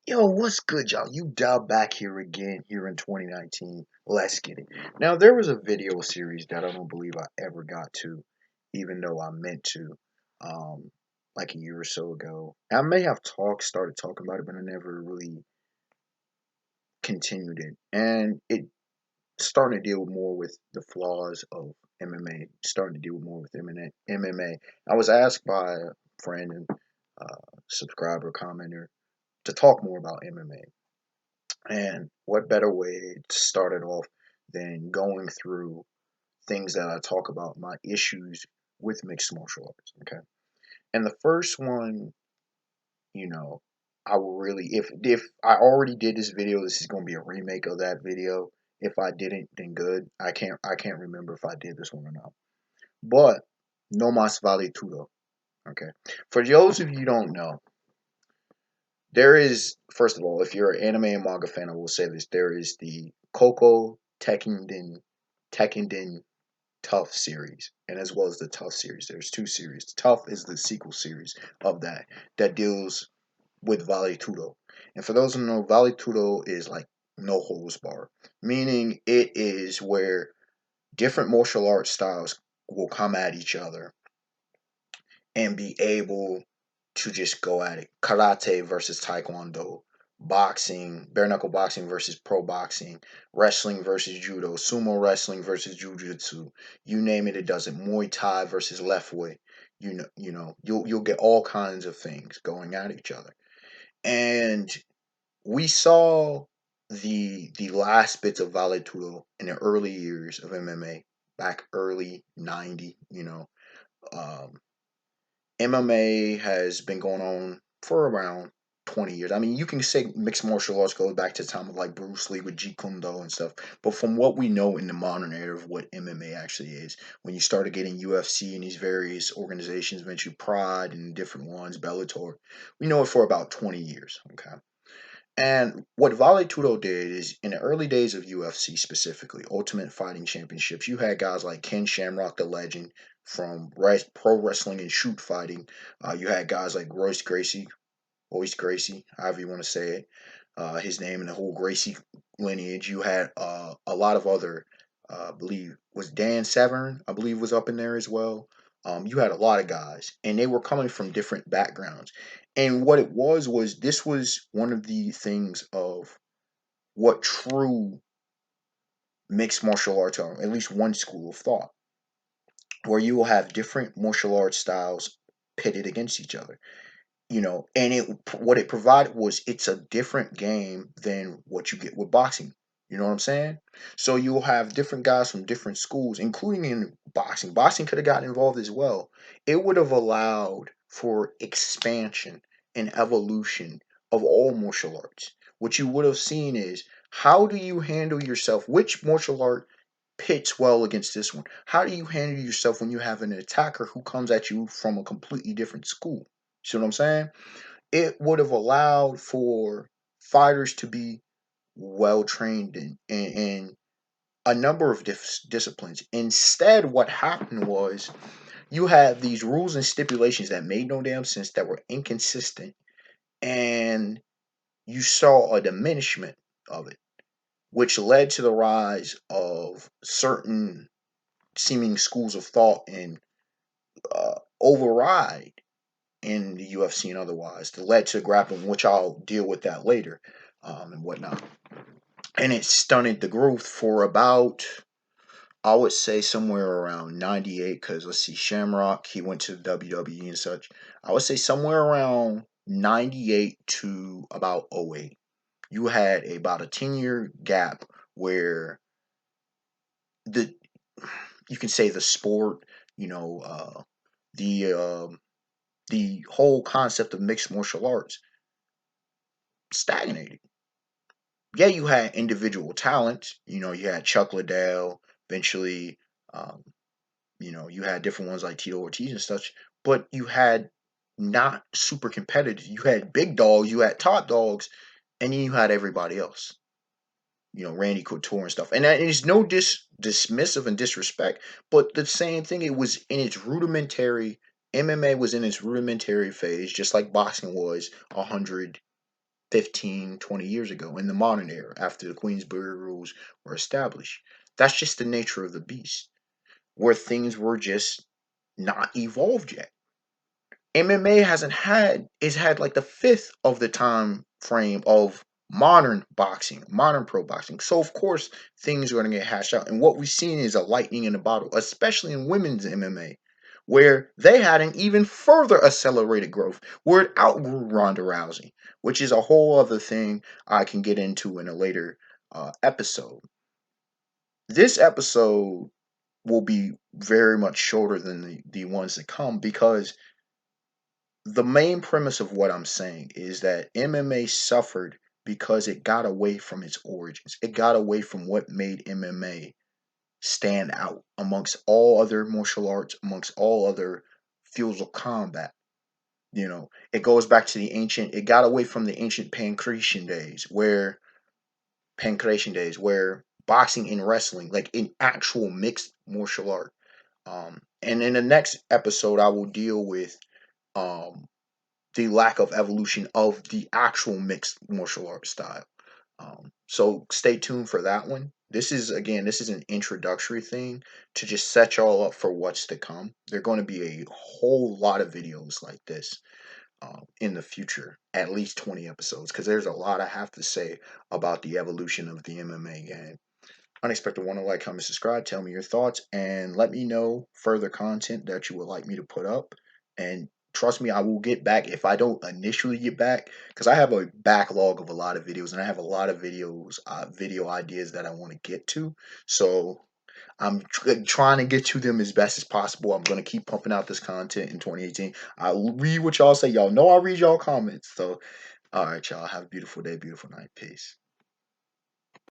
Yo, what's good, y'all? You dialed back here again here in 2019. Let's get it. Now, there was a video series that I don't believe I ever got to, even though I meant to, um, like a year or so ago. I may have started talking about it, but I never really continued it. And it starting to deal more with the flaws of MMA, starting to deal more with MMA. I was asked by a friend and subscriber, commenter, to talk more about MMA. And what better way to start it off than going through things that I talk about, my issues with mixed martial arts, okay? And the first one, you know, I will really, if I already did this video, this is going to be a remake of that video. If I didn't, then good. I can't remember if I did this one or not. But no más vale Tudo, okay? For those of you who don't know, there is, first of all, if you're an anime and manga fan, I will say this: there is the Koko Tekenden Tough series, and as well as the Tough series. There's two series. Tough is the sequel series of that deals with Vale Tudo. And for those who know, Vale Tudo is like no holds bar, meaning it is where different martial arts styles will come at each other and be able to just go at it. Karate versus Taekwondo, boxing, bare knuckle boxing versus pro boxing, wrestling versus judo, sumo wrestling versus jujitsu. You name it, it does it. Muay Thai versus left way. You'll get all kinds of things going at each other. And we saw the last bits of Vale Tudo in the early years of MMA, back early 90, um, MMA has been going on for around 20 years. I mean, you can say mixed martial arts goes back to the time of like Bruce Lee with Jeet Kune Do and stuff. But from what we know in the modern era of what MMA actually is, when you started getting UFC and these various organizations, eventually Pride and different ones, Bellator, we know it for about 20 years. Okay. And what Vale Tudo did is in the early days of UFC specifically, Ultimate Fighting Championships, you had guys like Ken Shamrock, the legend from pro wrestling and shoot fighting. You had guys like Royce Gracie, however you want to say it, his name and the whole Gracie lineage. You had a lot of other, I believe, was Dan Severn, I believe, was up in there as well. You had a lot of guys, and they were coming from different backgrounds. And what it was this was one of the things of what true mixed martial arts are, at least one school of thought, where you will have different martial arts styles pitted against each other. And what it provided was it's a different game than what you get with boxing. You know what I'm saying? So you'll have different guys from different schools, including in boxing. Boxing could have gotten involved as well. It would have allowed for expansion and evolution of all martial arts. What you would have seen is how do you handle yourself? Which martial art pits well against this one? How do you handle yourself when you have an attacker who comes at you from a completely different school? See what I'm saying? It would have allowed for fighters to be well trained in a number of disciplines. Instead, what happened was you had these rules and stipulations that made no damn sense, that were inconsistent, and you saw a diminishment of it, which led to the rise of certain seeming schools of thought and override in the UFC and otherwise that led to grappling, which I'll deal with that later, and whatnot. And it stunted the growth for about, I would say, somewhere around 98, because let's see, Shamrock, he went to the WWE and such. I would say somewhere around 98 to about '08. You had about a 10-year gap where the you can say the sport, you know, the the whole concept of mixed martial arts stagnated. Yeah, you had individual talent. You had Chuck Liddell. Eventually, um, you had different ones like Tito Ortiz and such. But you had not super competitive. You had big dogs. You had top dogs, and then you had everybody else. Randy Couture and stuff. And that is no dismissive and disrespect, but the same thing. It was in its rudimentary. MMA was in its rudimentary phase, just like boxing was 100 15, 20 years ago in the modern era after the Queensberry rules were established. That's just the nature of the beast, where things were just not evolved yet. MMA hasn't had is had like the fifth of the time frame of modern boxing, modern pro boxing. So of course things are going to get hashed out. And what we've seen is a lightning in a bottle, especially in women's MMA, where they had an even further accelerated growth, where it outgrew Ronda Rousey, which is a whole other thing I can get into in a later episode. This episode will be very much shorter than the ones that come because the main premise of what I'm saying is that MMA suffered because it got away from its origins. It got away from what made MMA stand out amongst all other martial arts, amongst all other fields of combat. It goes back to it got away from the ancient pancration days where boxing and wrestling, like in actual mixed martial art. And in the next episode, I will deal with um, the lack of evolution of the actual mixed martial arts style. So stay tuned for that one. This is an introductory thing to just set y'all up for what's to come. There are going to be a whole lot of videos like this in the future, at least 20 episodes, because there's a lot I have to say about the evolution of the MMA game. Unexpected one to like, comment, subscribe, tell me your thoughts, and let me know further content that you would like me to put up. And trust me, I will get back if I don't initially get back, because I have a backlog of a lot of videos, and I have a lot of video ideas that I want to get to. So I'm trying to get to them as best as possible. I'm gonna keep pumping out this content in 2018. I read what y'all say. Y'all know I read y'all comments. So, all right, y'all have a beautiful day, beautiful night. Peace.